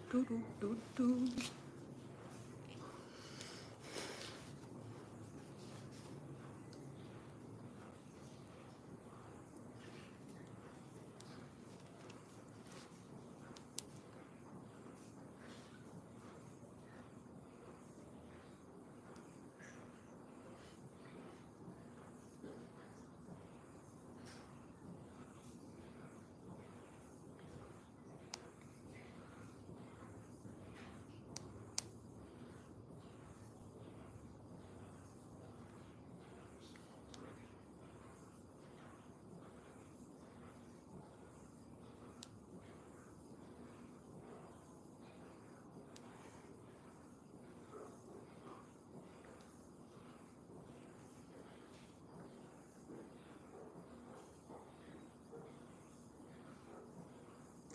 Do, do, do, do.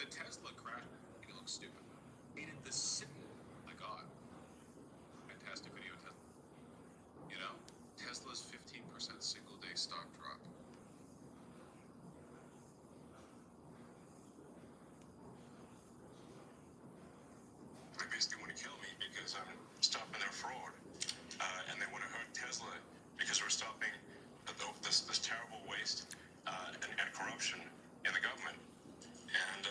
The Tesla crash. It looks stupid. Needed the signal. My God. Fantastic video. You know, Tesla's 15% single day stock drop. They basically want to kill me because I'm stopping their fraud. And they want to hurt Tesla because we're stopping this terrible waste and corruption in the government. And,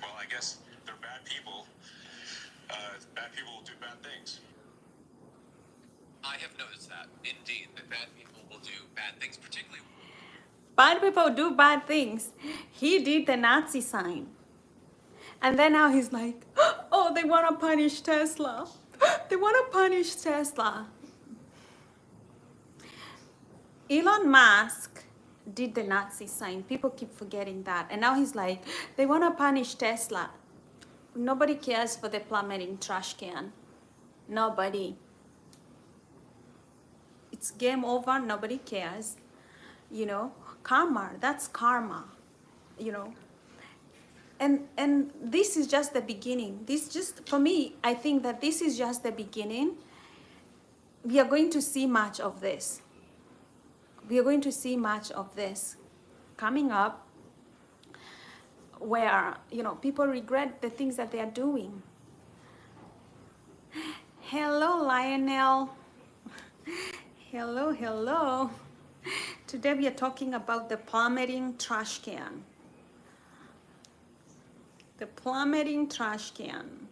well, I guess they're bad people. Bad people will do bad things. I have noticed that, indeed, that bad people will do bad things, particularly. Bad people do bad things. He did the Nazi sign. And then now he's like, oh, they want to punish Tesla. They want to punish Tesla. Elon Musk did the Nazi sign. People keep forgetting that. And now he's like, they want to punish Tesla. Nobody cares for the plummeting trash can. Nobody. It's game over. Nobody cares. You know, karma. That's karma. You know. And this is just the beginning. This just, for me, I think that this is just the beginning. We are going to see much of this. We are going to see much of this coming up, where, you know, people regret the things that they are doing. Hello, Lionel. Hello, hello. Today we are talking about the plummeting trash can. The plummeting trash can.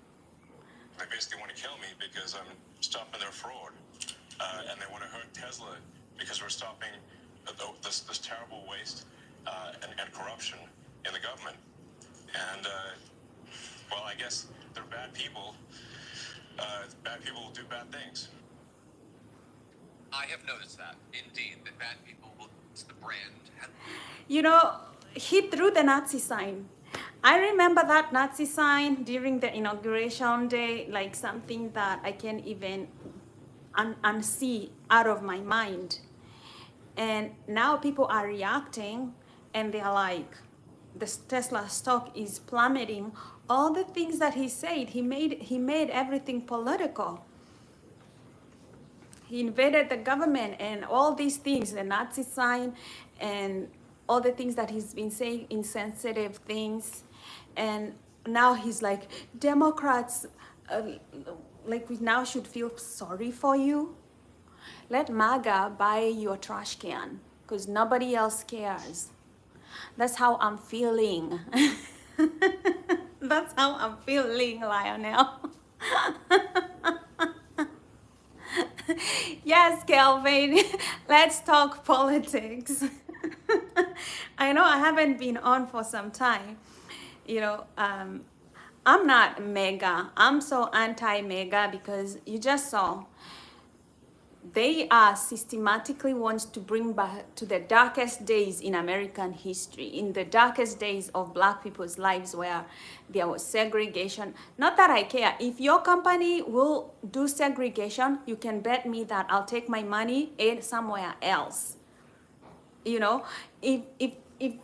They basically want to kill me because I'm stopping their fraud. And they want to hurt Tesla because we're stopping this terrible waste and corruption in the government. And, well, I guess they're bad people. Bad people will do bad things. I have noticed that, indeed, that bad people will use the brand. You know, he threw the Nazi sign. I remember that Nazi sign during the inauguration day, like something that I can't even unsee out of my mind. And now people are reacting and they're like, the Tesla stock is plummeting. All the things that he said, he made everything political. He invaded the government and all these things, the Nazi sign and all the things that he's been saying, insensitive things. And now he's like, Democrats, like we now should feel sorry for you. Let MAGA buy your trash can because nobody else cares. That's how I'm feeling. That's how I'm feeling, Lionel. Yes, Kelvin, let's talk politics. I know I haven't been on for some time. You know, I'm not mega. I'm so anti-mega because you just saw they are systematically want to bring back to the darkest days in American history, in the darkest days of Black people's lives where there was segregation. Not that I care. If your company will do segregation, you can bet me that I'll take my money somewhere else. You know, if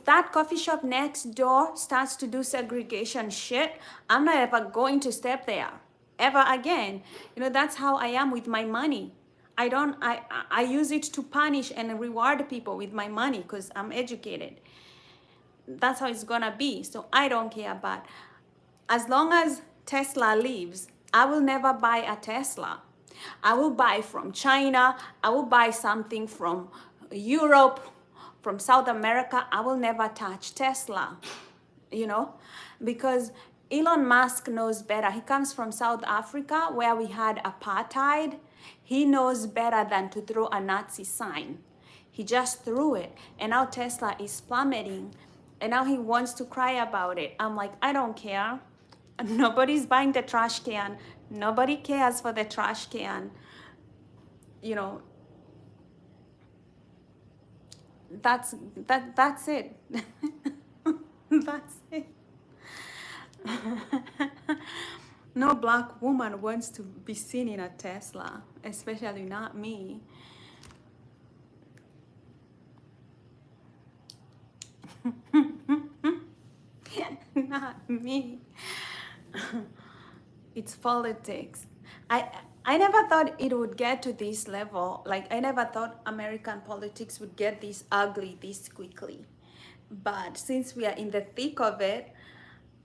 that coffee shop next door starts to do segregation shit, I'm not ever going to step there ever again. You know, that's how I am with my money. I use it to punish and reward people with my money because I'm educated. That's how it's gonna be. So I don't care. But as long as Tesla lives. I will never buy a Tesla. I will buy from China. I will buy something from Europe, from South America. I will never touch Tesla, you know, because Elon Musk knows better. He comes from South Africa where we had apartheid. He knows better than to throw a Nazi sign. He just threw it, and now Tesla is plummeting, and now he wants to cry about it. I'm like, I don't care. Nobody's buying the trash can. Nobody cares for the trash can. You know, that's it. That's it. No black woman wants to be seen in a Tesla, especially not me. Not me. It's politics. I I never thought it would get to this level. Like I never thought American politics would get this ugly this quickly. But since we are in the thick of it,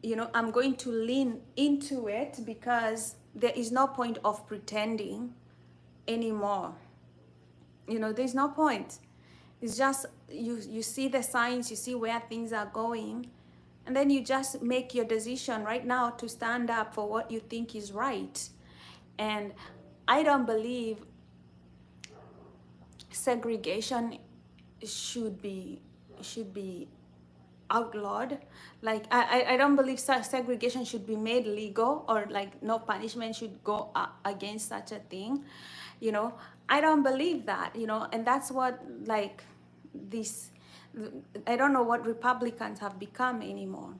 you know, I'm going to lean into it because there is no point of pretending anymore. You know, there's no point. It's just you see the signs, you see where things are going, and then you just make your decision right now to stand up for what you think is right. And I don't believe segregation should be outlawed. Like I don't believe segregation should be made legal, or like no punishment should go against such a thing. You know, I don't believe that, you know, and that's what like this, I don't know what Republicans have become anymore.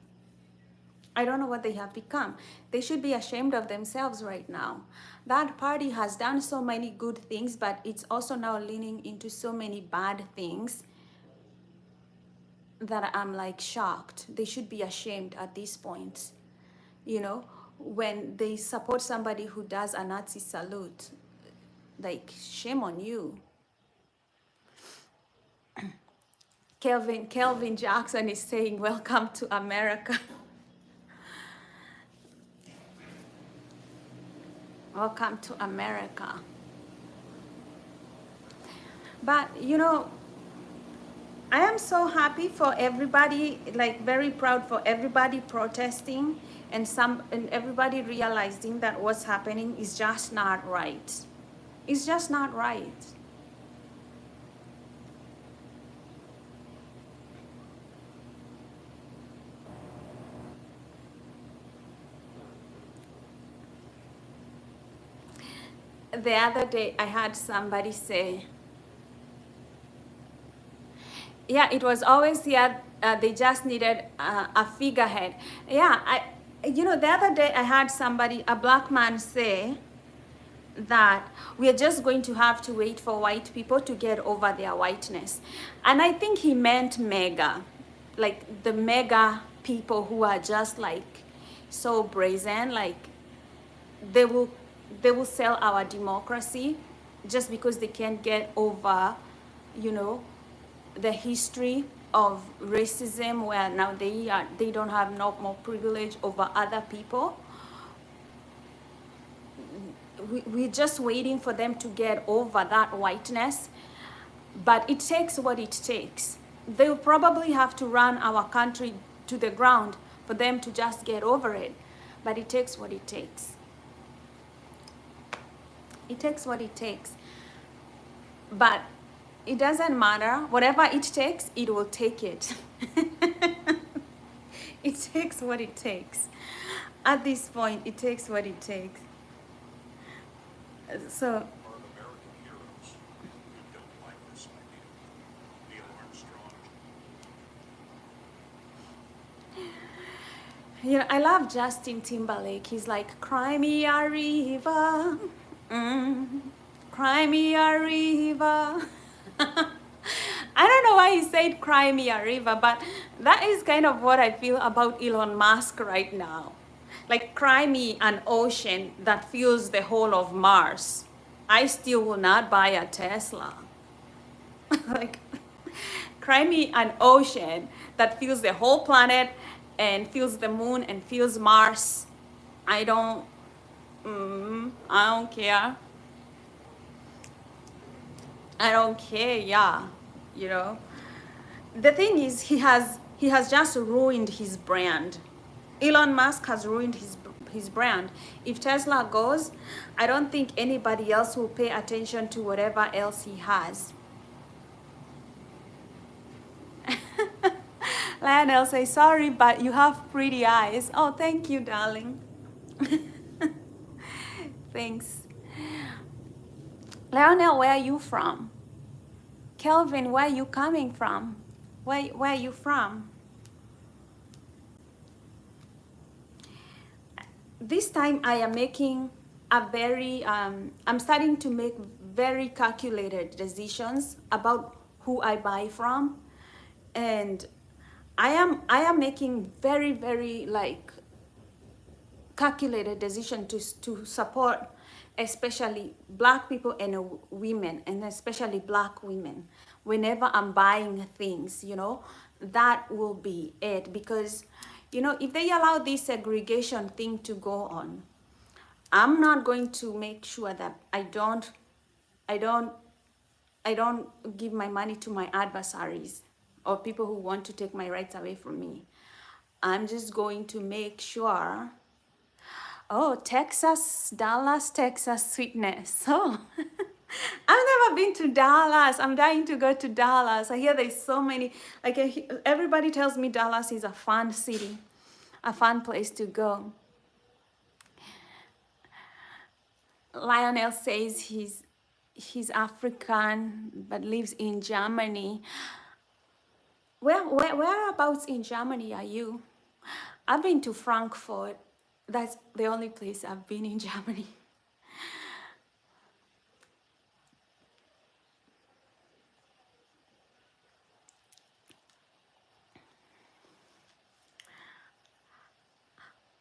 I don't know what they have become. They should be ashamed of themselves right now. That party has done so many good things, but it's also now leaning into so many bad things that I'm like shocked. They should be ashamed at this point. You know, when they support somebody who does a Nazi salute, like shame on you. Kelvin Jackson is saying, "Welcome to America." Welcome to America. But you know, I am so happy for everybody, like very proud for everybody protesting, and everybody realizing that what's happening is just not right. It's just not right. The other day I had somebody say, yeah, it was always here. They just needed a figurehead. Yeah, you know, the other day I had somebody, a black man, say that we are just going to have to wait for white people to get over their whiteness. And I think he meant mega, like the mega people who are just like so brazen, like they will they will sell our democracy just because they can't get over, you know, the history of racism, where now they don't have no more privilege over other people. We're just waiting for them to get over that whiteness, but it takes what it takes. They'll probably have to run our country to the ground for them to just get over it, but it takes what it takes. It takes what it takes. But it doesn't matter. Whatever it takes, it will take it. It takes what it takes. At this point, it takes what it takes. So, Are American heroes who don't like this idea. Neil Armstrong. you know, I love Justin Timberlake. He's like, cry me a river, cry me a river. I don't know why he said cry me a river, but that is kind of what I feel about Elon Musk right now. Like, cry me an ocean that fills the whole of Mars. I still will not buy a Tesla. Like, cry me an ocean that fills the whole planet and fills the moon and fills Mars. I don't, I don't care. I don't care, yeah, you know. The thing is, he has just ruined his brand. Elon Musk has ruined his brand. If Tesla goes, I don't think anybody else will pay attention to whatever else he has. Lionel says, sorry, but you have pretty eyes. Oh, thank you, darling. Thanks. Lionel, where are you from? Kelvin, where are you coming from? Where are you from? This time I am making a very, I'm starting to make very calculated decisions about who I buy from. And I am making very like calculated decision to support especially black people and women, and especially black women. Whenever I'm buying things, that will be it. Because if they allow this segregation thing to go on, I'm not going to make sure that I don't I don't give my money to my adversaries or people who want to take my rights away from me. I'm just going to make sure. Oh, Texas, Dallas, Texas sweetness. Oh, I've never been to Dallas. I'm dying to go to Dallas. I hear there's so many, like everybody tells me Dallas is a fun city, a fun place to go. Lionel says he's African but lives in Germany. Whereabouts in Germany are you? I've been to Frankfurt. That's the only place I've been in Germany.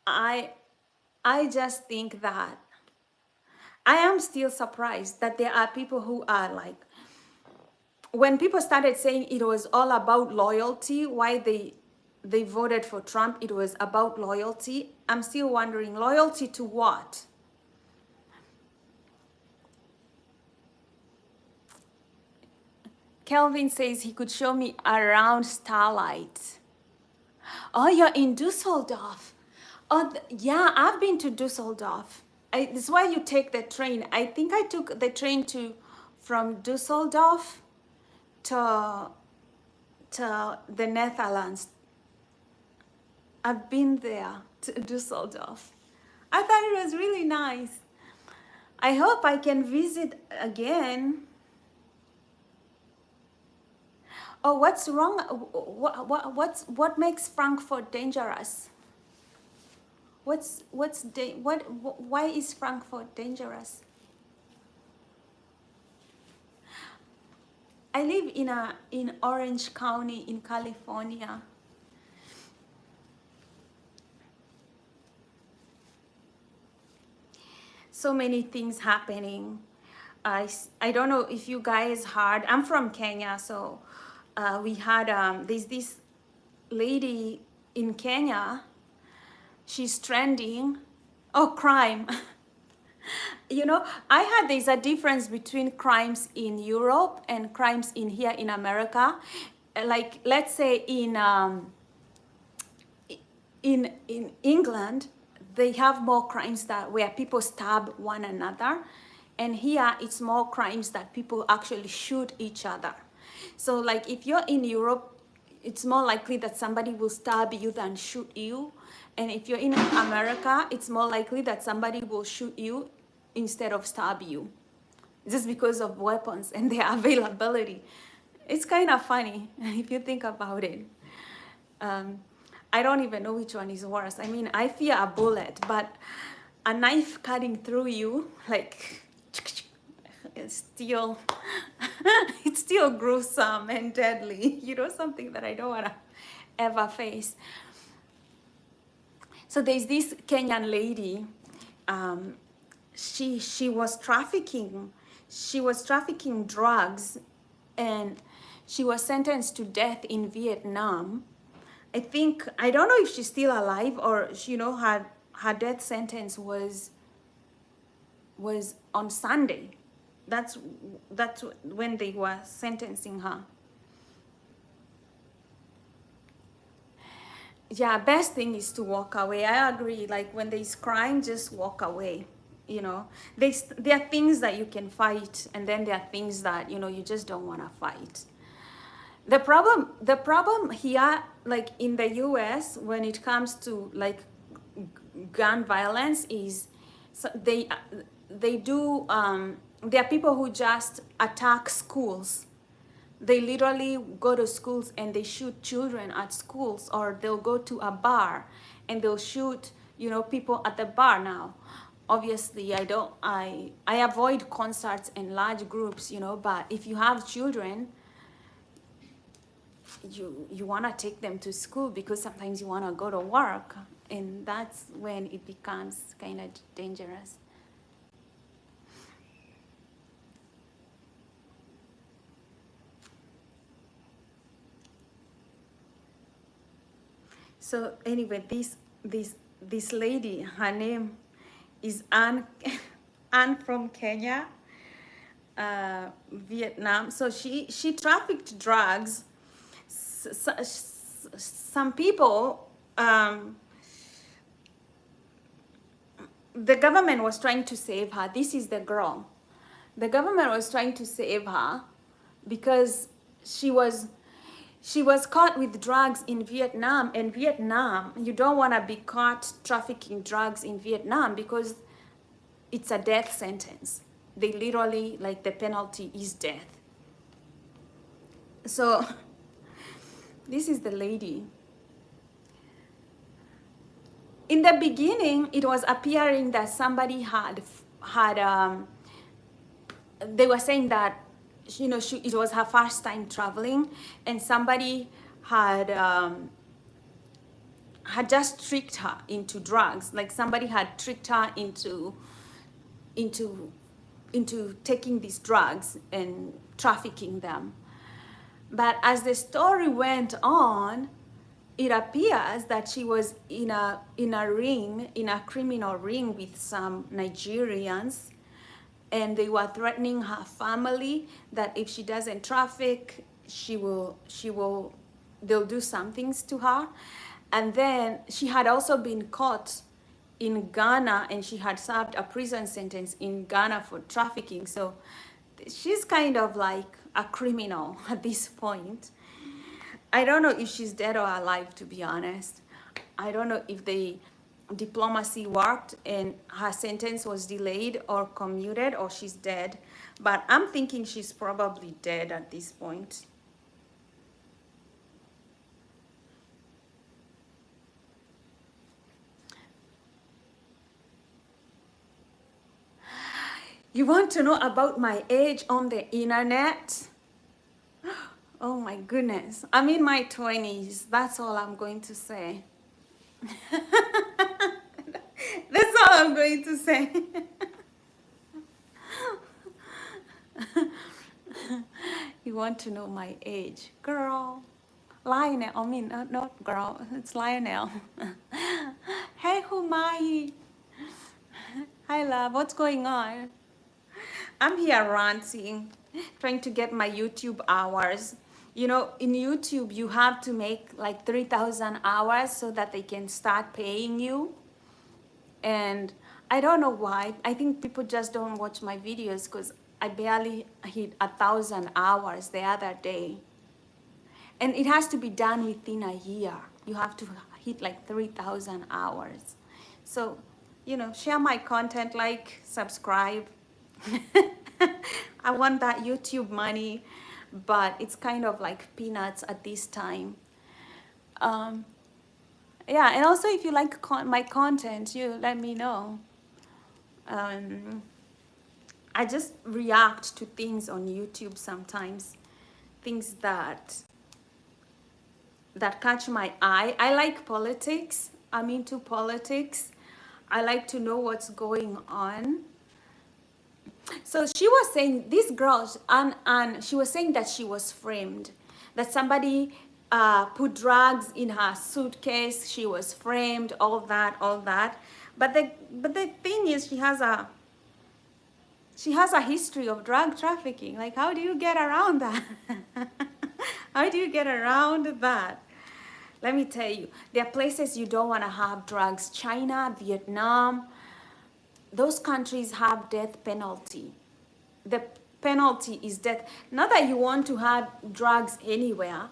I I just think that I am still surprised that there are people who are like, when people started saying it was all about loyalty, why they voted for Trump, it was about loyalty. I'm still wondering, loyalty to what? Kelvin says he could show me around Starlight. Oh, you're in Dusseldorf. Oh, yeah, I've been to Dusseldorf. This is why you take the train. I think I took the train from Dusseldorf to the Netherlands. I've been there to Dusseldorf. I thought it was really nice. I hope I can visit again. Oh, what's wrong? What makes Frankfurt dangerous? Why is Frankfurt dangerous? I live in Orange County in California. So many things happening. I don't know if you guys heard. I'm from Kenya, so we had there's this lady in Kenya. She's trending. Oh, crime. I heard there's a difference between crimes in Europe and crimes in here in America. Like, let's say in England, they have more crimes where people stab one another, and here it's more crimes that people actually shoot each other. So like if you're in Europe, it's more likely that somebody will stab you than shoot you. And if you're in America, it's more likely that somebody will shoot you instead of stab you, just because of weapons and their availability. It's kind of funny if you think about it. I don't even know which one is worse. I mean, I fear a bullet, but a knife cutting through you, like, it's still, it's still gruesome and deadly. Something that I don't want to ever face. So there's this Kenyan lady. She was trafficking. She was trafficking drugs, and she was sentenced to death in Vietnam. I don't know if she's still alive or her her death sentence was on Sunday. That's when they were sentencing her. Yeah, best thing is to walk away. I agree. Like when there's crime, just walk away. You know, there are things that you can fight, and then there are things that you just don't want to fight. The problem here, like in the US, when it comes to like gun violence, is they do there are people who just attack schools. They literally go to schools and they shoot children at schools, or they'll go to a bar and they'll shoot people at the bar. Now obviously I avoid concerts and large groups, but if you have children, you want to take them to school, because sometimes you want to go to work, and that's when it becomes kind of dangerous. So anyway, this lady, her name is Anne Anne from Kenya, Vietnam. So she trafficked drugs. Some people, the government was trying to save her. This is the girl. The government was trying to save her because she was caught with drugs in Vietnam. And Vietnam, you don't want to be caught trafficking drugs in Vietnam because it's a death sentence. They literally, like, the penalty is death. So this is the lady. In the beginning, it was appearing that somebody had they were saying that it was her first time traveling, and somebody had just tricked her into drugs. Like somebody had tricked her into taking these drugs and trafficking them. But as the story went on, it appears that she was in a criminal ring with some Nigerians, and they were threatening her family that if she doesn't traffic, they'll do some things to her. And then she had also been caught in Ghana, and she had served a prison sentence in Ghana for trafficking. So she's kind of like a criminal at this point. I don't know if she's dead or alive, to be honest. I don't know if the diplomacy worked and her sentence was delayed or commuted, or she's dead. But I'm thinking she's probably dead at this point. You want to know about my age on the internet? Oh my goodness. I'm in my 20s. That's all I'm going to say. That's all I'm going to say. You want to know my age? Girl. Lionel. I mean, not girl. It's Lionel. Hey, Humai. Hi, love. What's going on? I'm here ranting, trying to get my YouTube hours. In YouTube, you have to make like 3,000 hours so that they can start paying you. And I don't know why. I think people just don't watch my videos because I barely hit 1,000 hours the other day. And it has to be done within a year. You have to hit like 3,000 hours. So, share my content, like, subscribe. I want that YouTube money, but it's kind of like peanuts at this time. Yeah, and also if you like my content, you let me know. I just react to things on YouTube sometimes, things that catch my eye. I like politics. I'm into politics. I like to know what's going on. So she was saying, this girl, Anne, she was saying that she was framed, that somebody put drugs in her suitcase, she was framed, all that. But the thing is, she has a history of drug trafficking. Like, how do you get around that? How do you get around that? Let me tell you, there are places you don't want to have drugs. China, Vietnam, those countries have death penalty. The penalty is death. Not that you want to have drugs anywhere,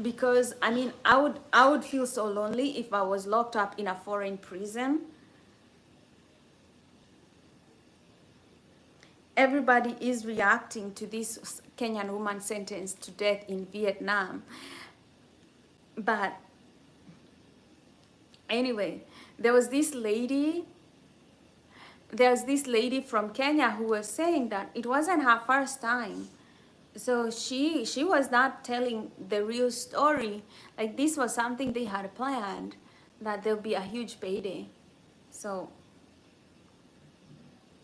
because I mean, I would feel so lonely if I was locked up in a foreign prison. Everybody is reacting to this Kenyan woman sentenced to death in Vietnam. But anyway, there's this lady from Kenya who was saying that it wasn't her first time. So she was not telling the real story. Like, this was something they had planned, that there'll be a huge payday. So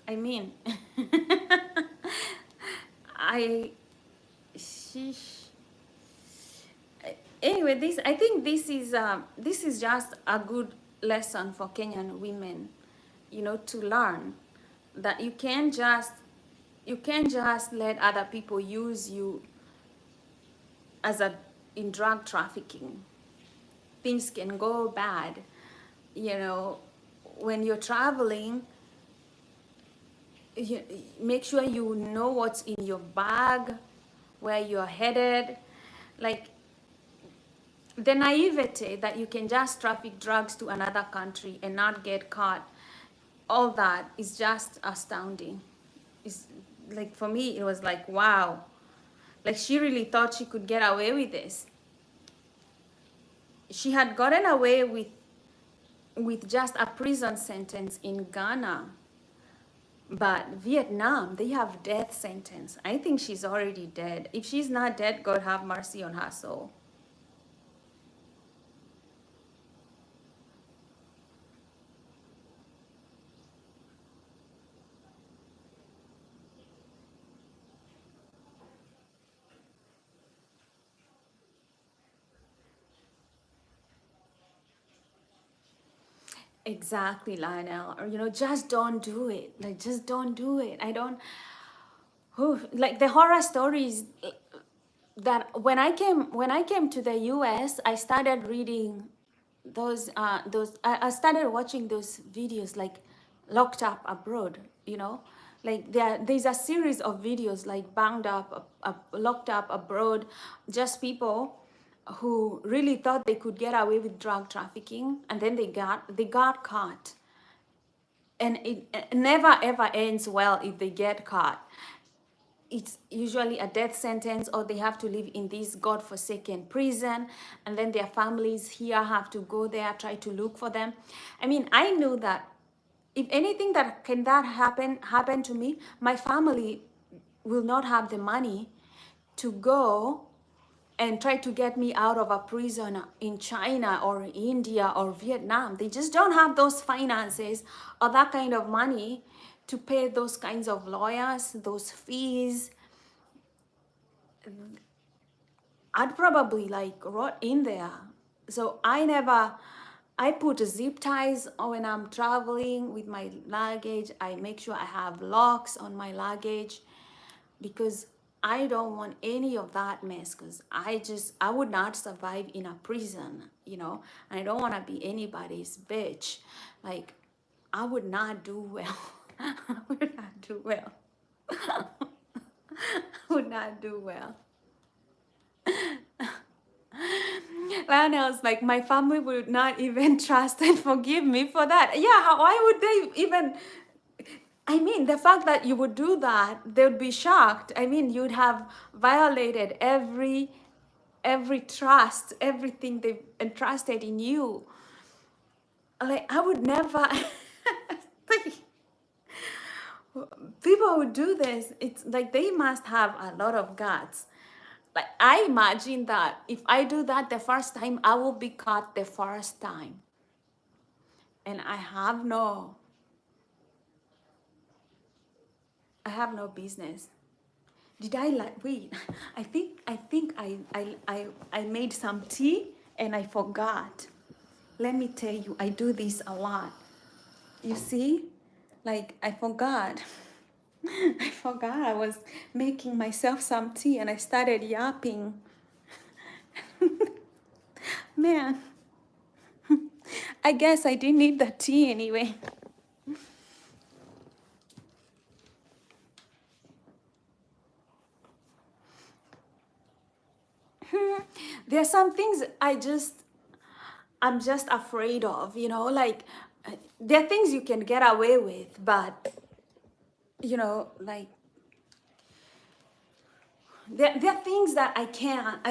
I mean, I she anyway, I think this is just a good lesson for Kenyan women, to learn that you can't just let other people use you as a in drug trafficking. Things can go bad, you know when you're traveling. You make sure you know what's in your bag, where you're headed. Like, the naivete that you can just traffic drugs to another country and not get caught, all that is just astounding. It's like, for me, it was like, wow, like, she really thought she could get away with this. She had gotten away with just a prison sentence in Ghana, but Vietnam, they have death sentence. I think she's already dead. If she's not dead, God have mercy on her soul. Exactly, Lionel. Or, just don't do it. Like, just don't do it. I don't. Like, the horror stories that when I came to the U.S., I started reading those. I started watching those videos, like Locked Up Abroad. Like, there's a series of videos like Banged Up, Locked Up Abroad, just people who really thought they could get away with drug trafficking, and then they got caught. And it never ever ends well if they get caught. It's usually a death sentence, or they have to live in this godforsaken prison, and then their families here have to go there, try to look for them. I mean, I knew that if anything that happen to me, my family will not have the money to go and try to get me out of a prison in China or India or Vietnam. They just don't have those finances or that kind of money to pay those kinds of lawyers, those fees. I'd probably like rot in there. So I put zip ties when I'm traveling with my luggage. I make sure I have locks on my luggage, because I don't want any of that mess, because I would not survive in a prison, and I don't want to be anybody's bitch. Like, I would not do well. I would not do well. I would not do well. Lionel's like, my family would not even trust and forgive me for that. Yeah, why would they even? I mean, the fact that you would do that, they would be shocked. I mean, you'd have violated every trust, everything they've entrusted in you. Like, I would never. Like, people who do this, it's like they must have a lot of guts. Like, I imagine that if I do that the first time, I will be caught the first time. And I have no business. Did I like wait? I think I made some tea and I forgot. Let me tell you, I do this a lot. You see? Like, I forgot. I forgot I was making myself some tea and I started yapping. Man, I guess I didn't need the tea anyway. There are some things I'm just afraid of, like there are things you can get away with, but like there are things that I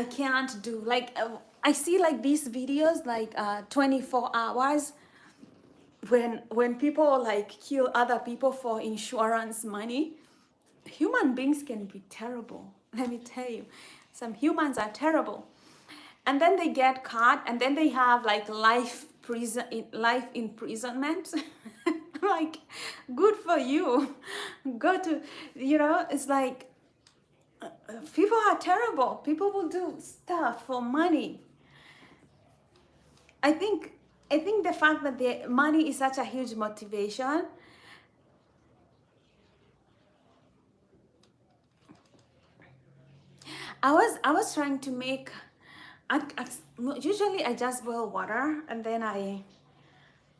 can't do. Like I see like these videos like 24 hours when people like kill other people for insurance money. Human beings can be terrible. Let me tell you, some humans are terrible. And then they get caught, and then they have like life imprisonment. Like, good for you. Go to, it's like people are terrible. People will do stuff for money. I think I think the fact that the money is such a huge motivation. I was trying to make. Usually I just boil water and then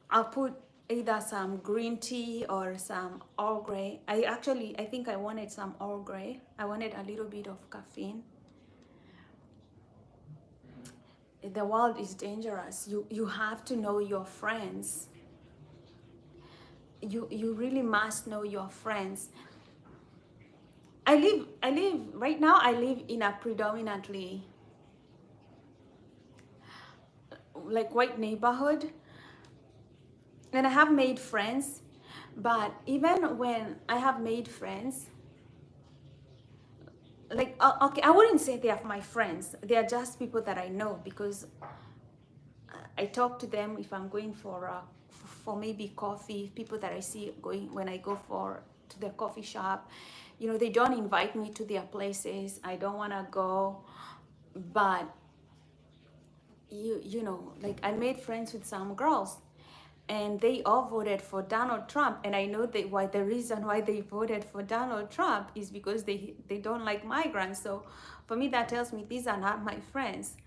I'll put either some green tea or some Earl Grey. I think I wanted some Earl Grey. I wanted a little bit of caffeine. The world is dangerous. You have to know your friends. You really must know your friends. I live right now. I live in a predominantly like white neighborhood, and I have made friends. But even when I have made friends, like okay, I wouldn't say they are my friends. They are just people that I know because I talk to them if I'm going for maybe coffee. People that I see going when I go for to the coffee shop, they don't invite me to their places. I don't want to go, but like I made friends with some girls, and they all voted for Donald Trump. And I know the reason why they voted for Donald Trump is because they don't like migrants. So for me, that tells me these are not my friends.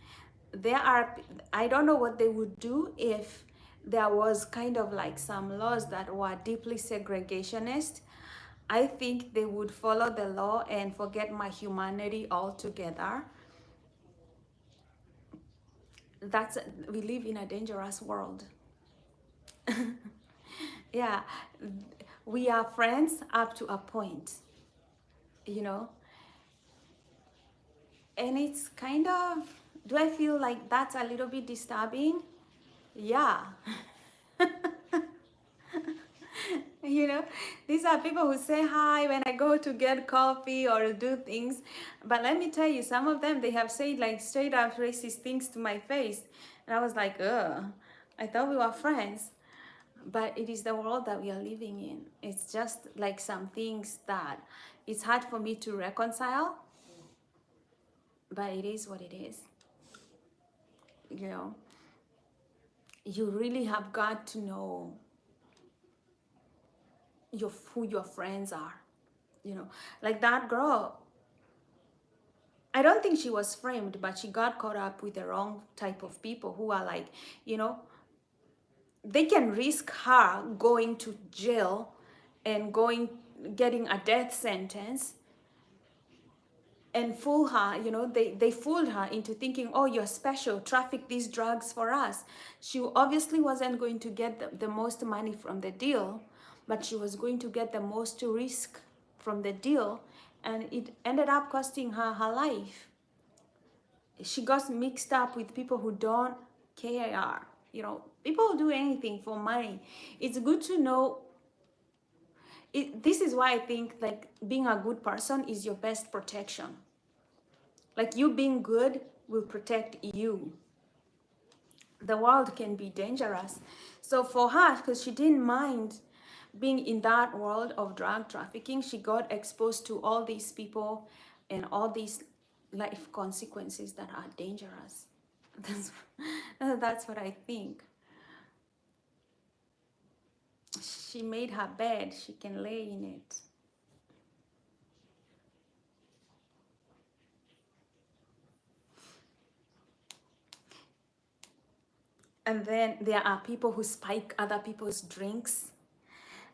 I don't know what they would do if there was kind of like some laws that were deeply segregationist. I think they would follow the law and forget my humanity altogether. We live in a dangerous world. Yeah, we are friends up to a point, you know, and it's kind of, do I feel like that's a little bit disturbing? Yeah. You know, these are people who say hi when I go to get coffee or do things. But let me tell you, some of them, they have said like straight up racist things to my face. And I was like, ugh, I thought we were friends. But it is the world that we are living in. It's just like some things that it's hard for me to reconcile, but it is what it is. You know, you really have got to know who your friends are. Like that girl, I don't think she was framed, but she got caught up with the wrong type of people who are like, you know, they can risk her going to jail and getting a death sentence and fool her. They fooled her into thinking, oh, you're special, traffic these drugs for us. She obviously wasn't going to get the most money from the deal, but she was going to get the most risk from the deal, and it ended up costing her her life. She got mixed up with people who don't care. People do anything for money. It's good to know this is why I think like being a good person is your best protection. Like, you being good will protect you. The world can be dangerous. So for her, because she didn't mind being in that world of drug trafficking, she got exposed to all these people and all these life consequences that are dangerous. That's what I think. she made her bed, she can lay in it. And then there are people who spike other people's drinks.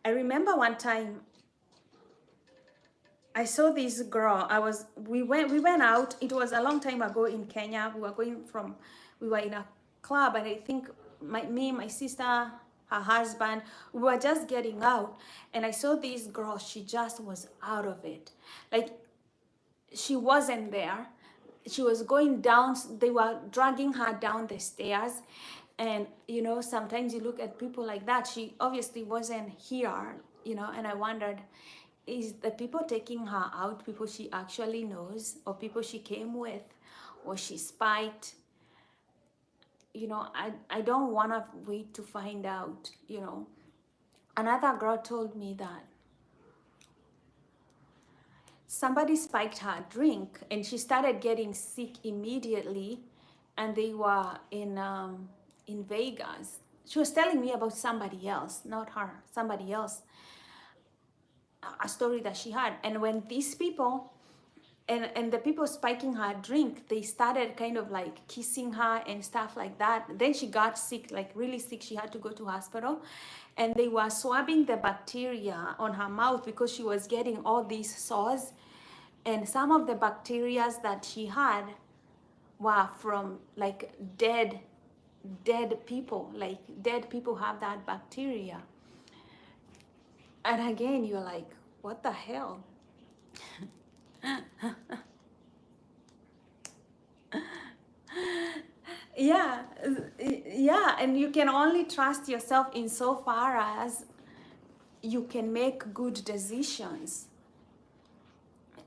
I remember one time I saw this girl. We went out. It was a long time ago in Kenya. We were in a club, and I think my sister, her husband, we were just getting out, and I saw this girl. She just was out of it. Like, she wasn't there. She was going down. They were dragging her down the stairs. And, sometimes you look at people like that. She obviously wasn't here, and I wondered, is the people taking her out people she actually knows, or people she came with, or she spiked? I don't want to wait to find out. Another girl told me that somebody spiked her drink and she started getting sick immediately, and they were in Vegas. She was telling me about somebody else, not her, somebody else, a story that she had. And when these people and the people spiking her drink, they started kind of like kissing her and stuff like that. Then she got sick, like really sick. She had to go to hospital, and they were swabbing the bacteria on her mouth because she was getting all these sores. And some of the bacteria that she had were from like dead people. Like, dead people have that bacteria. And again, you're like, what the hell? Yeah, yeah, and you can only trust yourself in so far as you can make good decisions.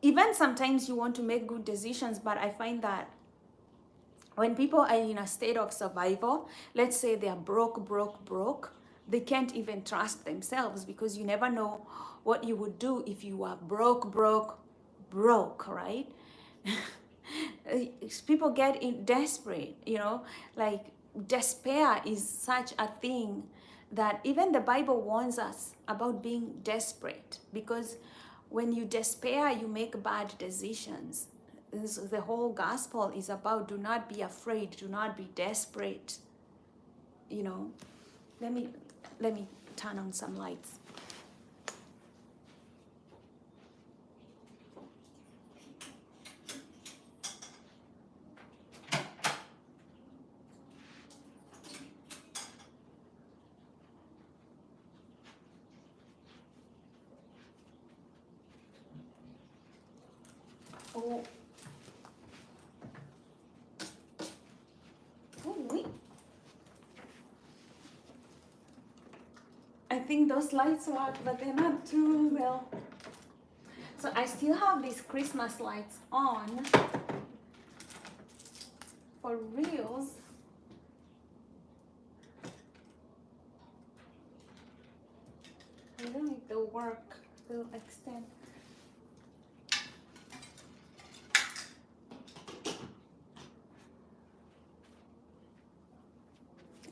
Even sometimes you want to make good decisions, but I find that when people are in a state of survival, let's say they are broke, they can't even trust themselves, because you never know what you would do if you were broke, right? People get desperate, like, despair is such a thing that even the Bible warns us about being desperate, because when you despair, you make bad decisions. The whole gospel is about, do not be afraid, do not be desperate. you know let me turn on some lights. Oh, wait. I think those lights work, but they're not too well. So I still have these Christmas lights on for reals. I don't think they'll work to the extent.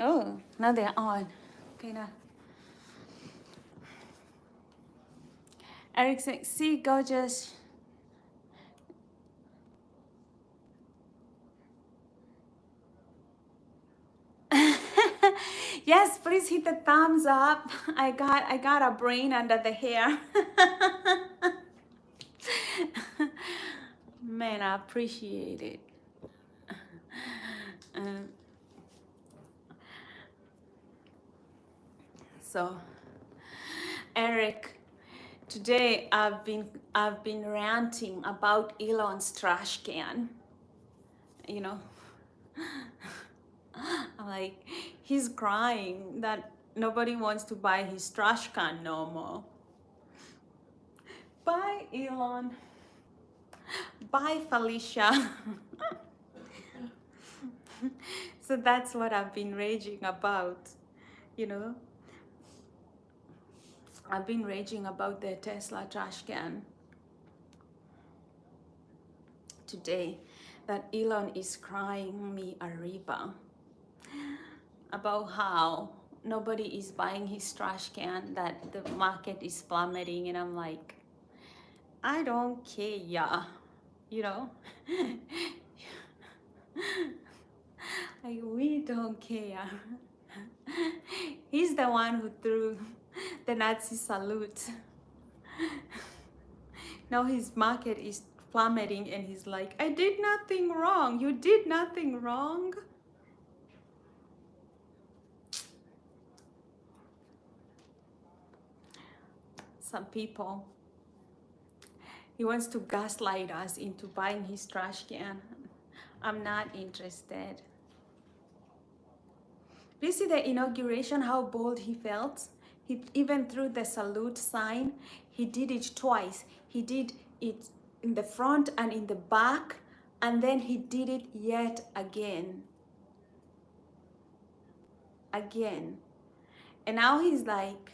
Oh, now they're on. Okay, now. Eric said, see, gorgeous. Yes, please hit the thumbs up. I got a brain under the hair. Man, I appreciate it. Um, so, Eric, today I've been ranting about Elon's trash can. You know, I'm like, he's crying that nobody wants to buy his trash can no more. Bye, Elon. Bye, Felicia. So that's what I've been raging about, you know. I've been raging about the Tesla trash can today, that Elon is crying me a river about how nobody is buying his trash can, that the market is plummeting, and I'm like, I don't care, you know. Like, we don't care. He's the one who threw the Nazi salute. Now his market is plummeting, and he's like, I did nothing wrong. You did nothing wrong. Some people, he wants to gaslight us into buying his trash can. I'm not interested. Do you see the inauguration, how bold he felt? He even threw the salute sign. He did it twice. He did it in the front and in the back, and then he did it yet again. Again. And now he's like,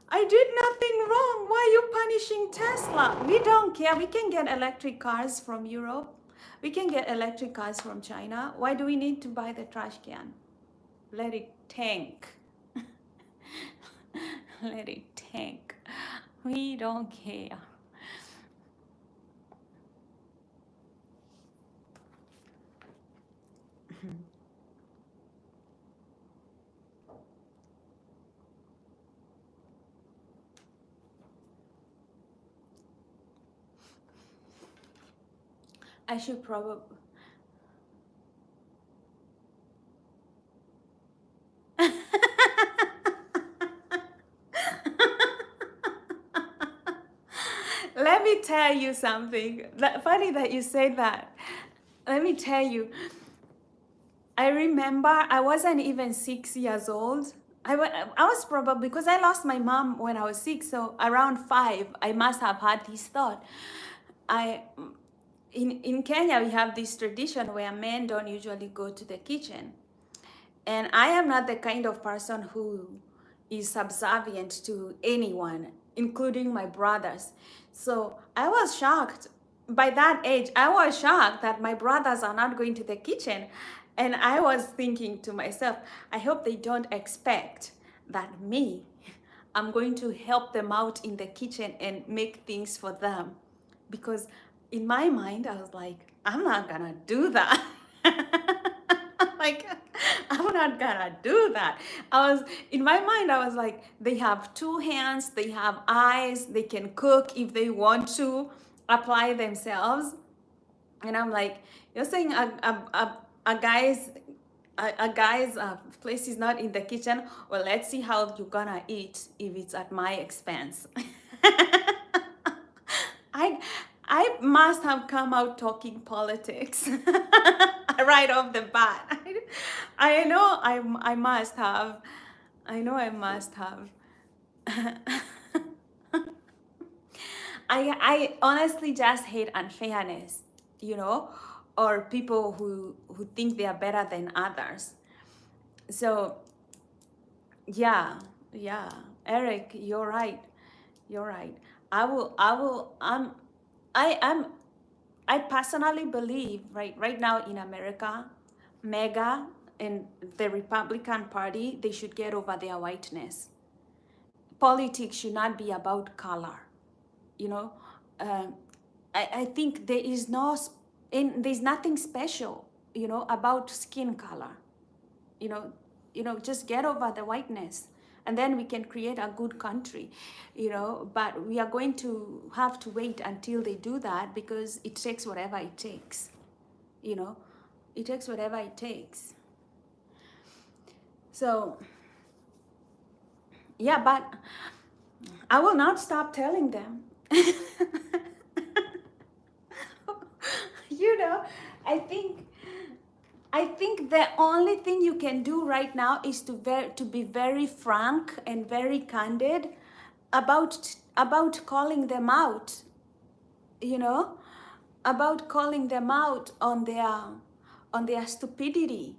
I did nothing wrong. Why are you punishing Tesla? We don't care. We can get electric cars from Europe. We can get electric cars from China. Why do we need to buy the trash can? Let it tank. Let it tank. We don't care. I should probably. Let me tell you something. Funny that you said that. Let me tell you. I remember I wasn't even 6 years old. I was probably, because I lost my mom when I was 6, so around 5, I must have had this thought. In Kenya, we have this tradition where men don't usually go to the kitchen. And I am not the kind of person who is subservient to anyone, including my brothers. So I was shocked. By that age, I was shocked that my brothers are not going to the kitchen. And I was thinking to myself, I hope they don't expect that me, I'm going to help them out in the kitchen and make things for them. Because in my mind, I was like, I'm not gonna do that. Like, I'm not gonna do that. In my mind, I was like, they have 2 hands, they have eyes, they can cook if they want to apply themselves. And I'm like, you're saying a guy's place is not in the kitchen? Well, let's see how you're gonna eat if it's at my expense. I must have come out talking politics right off the bat. I know I must have. I know I must have. I honestly just hate unfairness, or people who think they are better than others. So yeah, Eric, you're right. You're right. I am I personally believe right now in America, MAGA and the Republican Party, they should get over their whiteness. Politics should not be about color. You know, I think there's nothing special, about skin color. Just get over the whiteness, and then we can create a good country, but we are going to have to wait until they do that, because it takes whatever it takes. It takes whatever it takes. So yeah, but I will not stop telling them. I think the only thing you can do right now is to be very frank and very candid about calling them out, about calling them out on their stupidity.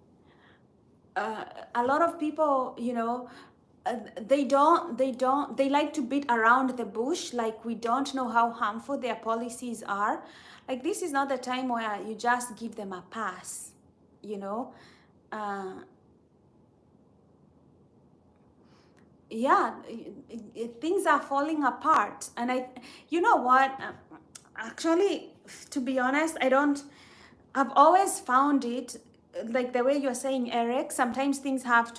A lot of people, they like to beat around the bush, like we don't know how harmful their policies are. Like, this is not the time where you just give them a pass. yeah, things are falling apart. And you know what? Actually, to be honest, I've always found it like the way you're saying, Eric. Sometimes things have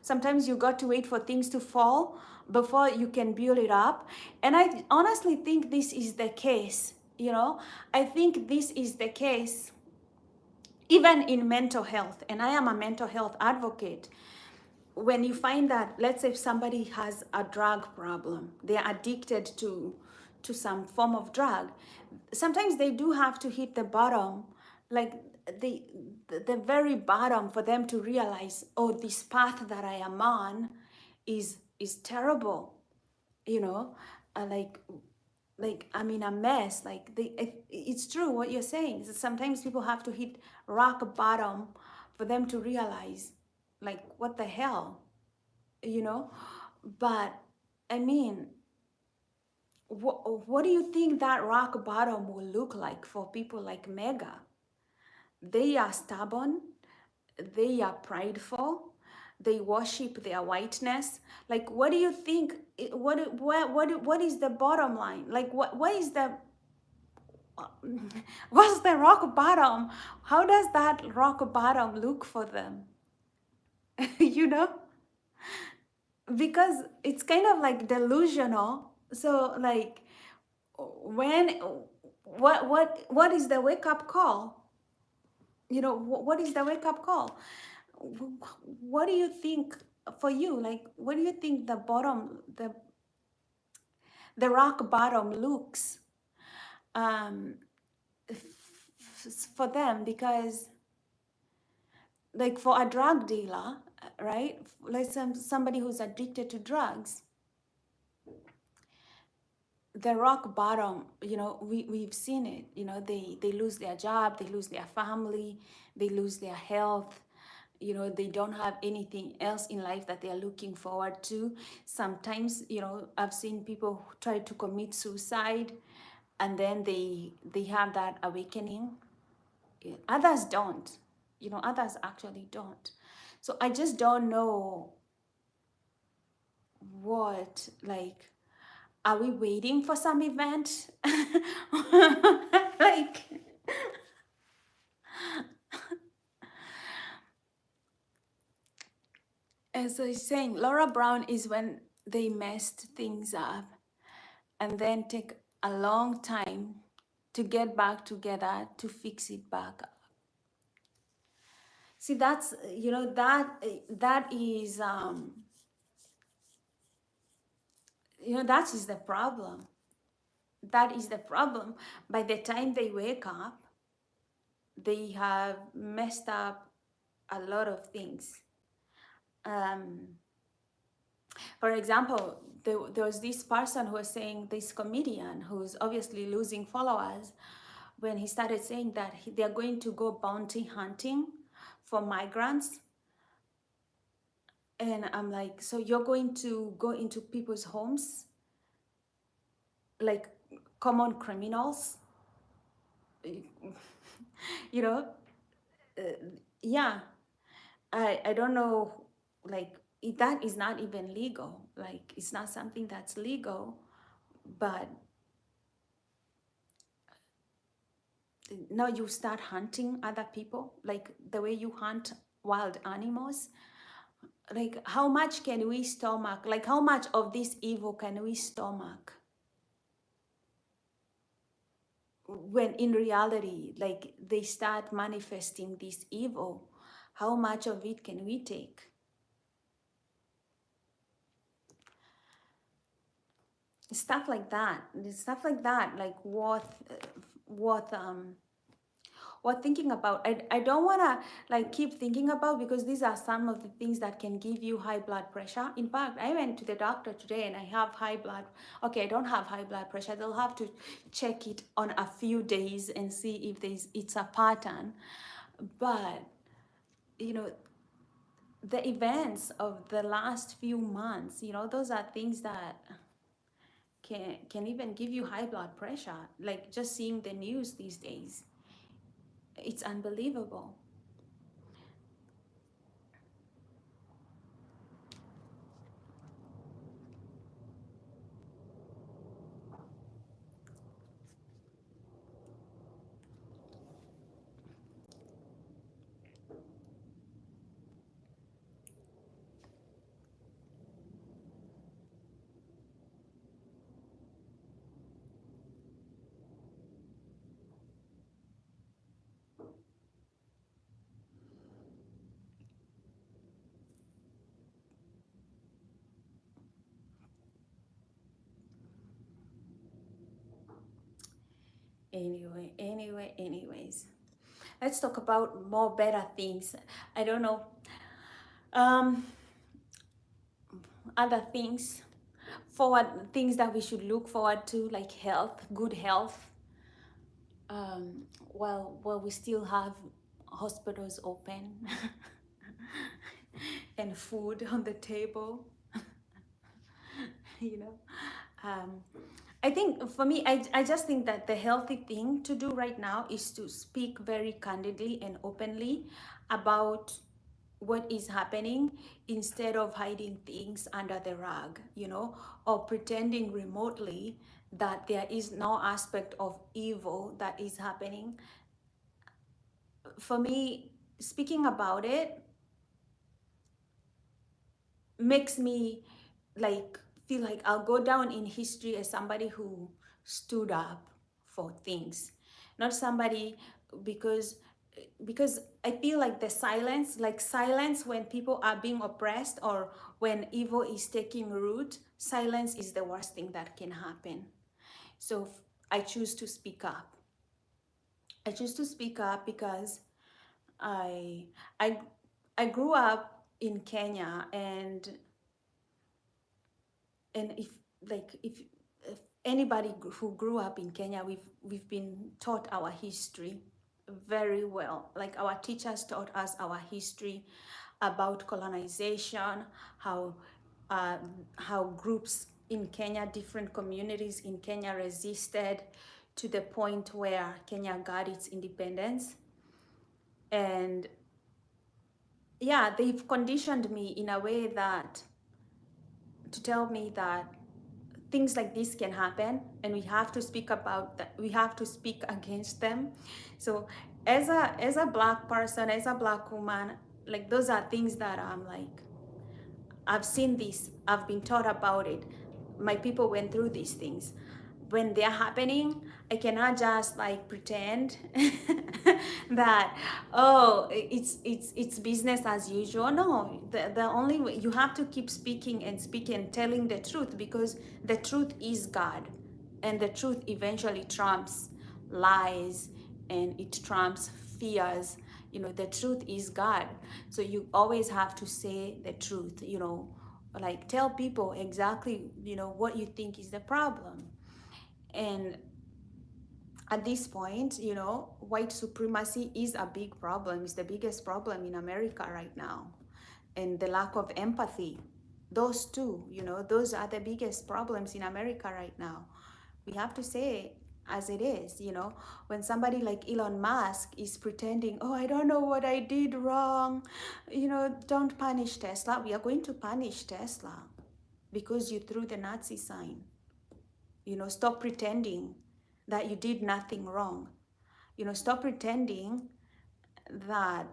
sometimes you got to wait for things to fall before you can build it up. And I honestly think this is the case, you know? I think this is the case even in mental health. And I am a mental health advocate. When you find that, let's say somebody has a drug problem, they're addicted to some form of drug, sometimes they do have to hit the bottom, like the the very bottom, for them to realize, oh, this path that I am on is terrible, you know. Like I'm in a mess. Like it's true what you're saying. Sometimes people have to hit rock bottom for them to realize, like, what the hell, you know. But I mean, what do you think that rock bottom will look like for people like Mega? They are stubborn, they are prideful, they worship their whiteness. Like, what do you think? What is the bottom line? Like, what is the what's the rock bottom? How does that rock bottom look for them? You know, because it's kind of like delusional. So like, when what is the wake up call? You know, what is the wake up call? What do you think for you? Like, what do you think the rock bottom looks um, for them? Because like for a drug dealer, right? Like somebody who's addicted to drugs, the rock bottom, you know, we've seen it. You know, they lose their job, they lose their family, they lose their health. You know, they don't have anything else in life that they're looking forward to. Sometimes, you know, I've seen people who try to commit suicide, and then they have that awakening. Others don't. You know, others actually don't. So I just don't know what, like, are we waiting for some event? Like, as I was saying, Laura Brown is when they messed things up and then take a long time to get back together to fix it back up. See, that's, you know, that is, you know, that is the problem. That is the problem. By the time they wake up, they have messed up a lot of things. Um, for example, there was this person who was saying, this comedian who's obviously losing followers, when he started saying that they're going to go bounty hunting for migrants. And I'm like, so you're going to go into people's homes, like common criminals, you know? Uh, yeah, I don't know, like, that is not even legal. Like, it's not something that's legal, but now you start hunting other people, like the way you hunt wild animals. Like, how much can we stomach? Like, how much of this evil can we stomach? When in reality, like, they start manifesting this evil, how much of it can we take? Stuff like that. Stuff like that. Like, what what thinking about. I don't want to like keep thinking about, because these are some of the things that can give you high blood pressure. In fact, I went to the doctor today and I have high blood. Okay, I don't have high blood pressure. They'll have to check it on a few days and see if it's a pattern. But you know, the events of the last few months, you know, those are things that can even give you high blood pressure. Like, just seeing the news these days, it's unbelievable. Anyways, let's talk about more better things. I don't know. Um, other things, forward things that we should look forward to, like health, good health. While we still have hospitals open and food on the table, you know. Um, I think for me, I just think that the healthy thing to do right now is to speak very candidly and openly about what is happening instead of hiding things under the rug, you know, or pretending remotely that there is no aspect of evil that is happening. For me, speaking about it makes me like feel like I'll go down in history as somebody who stood up for things, not somebody because because I feel like the silence, like silence when people are being oppressed or when evil is taking root, silence is the worst thing that can happen. So I choose to speak up. I choose to speak up because I I I grew up in Kenya, and if anybody who grew up in Kenya, we've been taught our history very well. Like our teachers taught us our history about colonization, how how groups in Kenya, different communities in Kenya resisted to the point where Kenya got its independence. And yeah, they've conditioned me in a way that to tell me that things like this can happen and we have to speak about that, we have to speak against them. So as a black person, as a black woman, like those are things that I'm like, I've seen this, I've been taught about it, my people went through these things. When they're happening, I cannot just like pretend that, oh, it's business as usual. No, the only way you have to keep speaking and speaking, telling the truth, because the truth is God, and the truth eventually trumps lies, and it trumps fears. You know, the truth is God. So you always have to say the truth, you know, like tell people exactly, you know, what you think is the problem. And at this point, you know, white supremacy is a big problem. It's the biggest problem in America right now. And the lack of empathy, those two, you know, those are the biggest problems in America right now. We have to say as it is, you know, when somebody like Elon Musk is pretending, oh, I don't know what I did wrong, you know, don't punish Tesla. We are going to punish Tesla because you threw the Nazi sign. You know, stop pretending that you did nothing wrong. You know, stop pretending that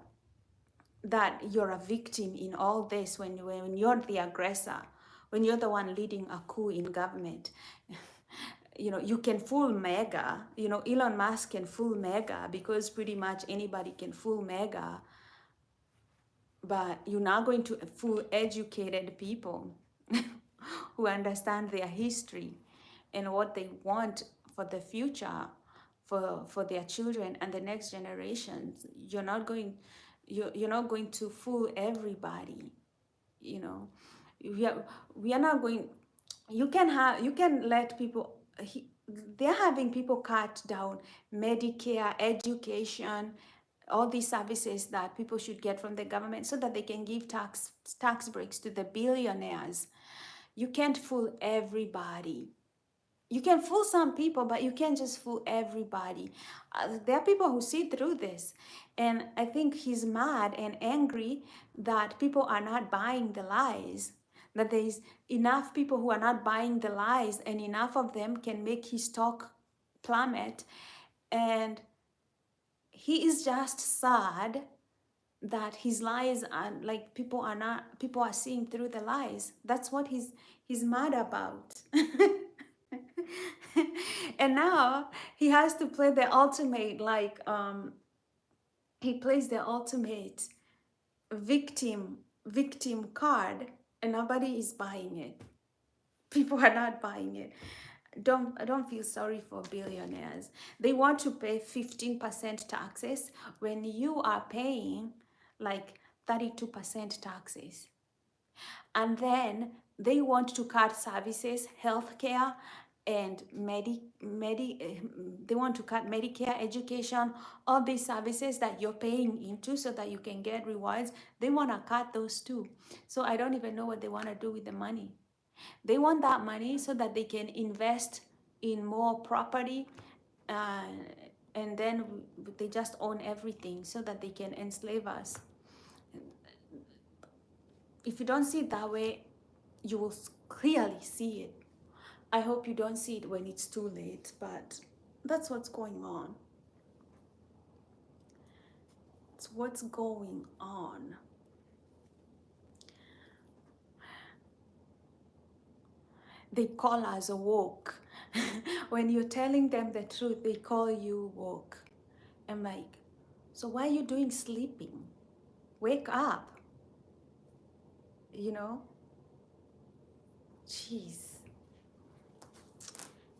you're a victim in all this when you're the aggressor, when you're the one leading a coup in government. You know, you can fool mega, you know, Elon Musk can fool mega because pretty much anybody can fool mega, but you're not going to fool educated people who understand their history and what they want for the future, for their children and the next generations. You're not going to fool everybody, you know. We are not going, you can let people they're having people cut down Medicare, education, all these services that people should get from the government so that they can give tax breaks to the billionaires. You can't fool everybody. You can fool some people, but you can't just fool everybody. There are people who see through this. And I think he's mad and angry that people are not buying the lies, that there's enough people who are not buying the lies, and enough of them can make his stock plummet. And he is just sad that his lies are like, people are seeing through the lies. That's what he's mad about. And now he has to play the ultimate, like he plays the ultimate victim card, and nobody is buying it. People are not buying it. don't feel sorry for billionaires. They want to pay 15% taxes when you are paying like 32% taxes. And then they want to cut services, healthcare, and they want to cut Medicare, education, all these services that you're paying into so that you can get rewards. They want to cut those too. So I don't even know what they want to do with the money. They want that money so that they can invest in more property, uh, and then they just own everything so that they can enslave us. If you don't see it that way, you will clearly see it. I hope you don't see it when it's too late, but that's what's going on. It's what's going on. They call us woke. When you're telling them the truth, they call you woke. I'm like, so why are you doing sleeping? Wake up. You know? Jeez.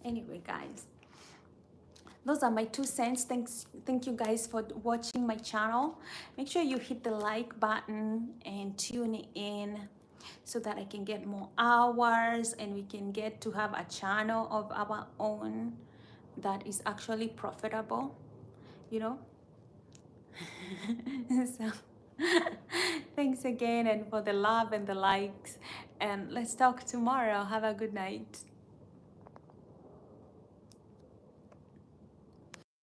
Anyway, guys, those are my 2 cents. Thank you guys for watching my channel. Make sure you hit the like button and tune in so that I can get more hours and we can get to have a channel of our own that is actually profitable, you know. So thanks again, and for the love and the likes, and let's talk tomorrow. Have a good night.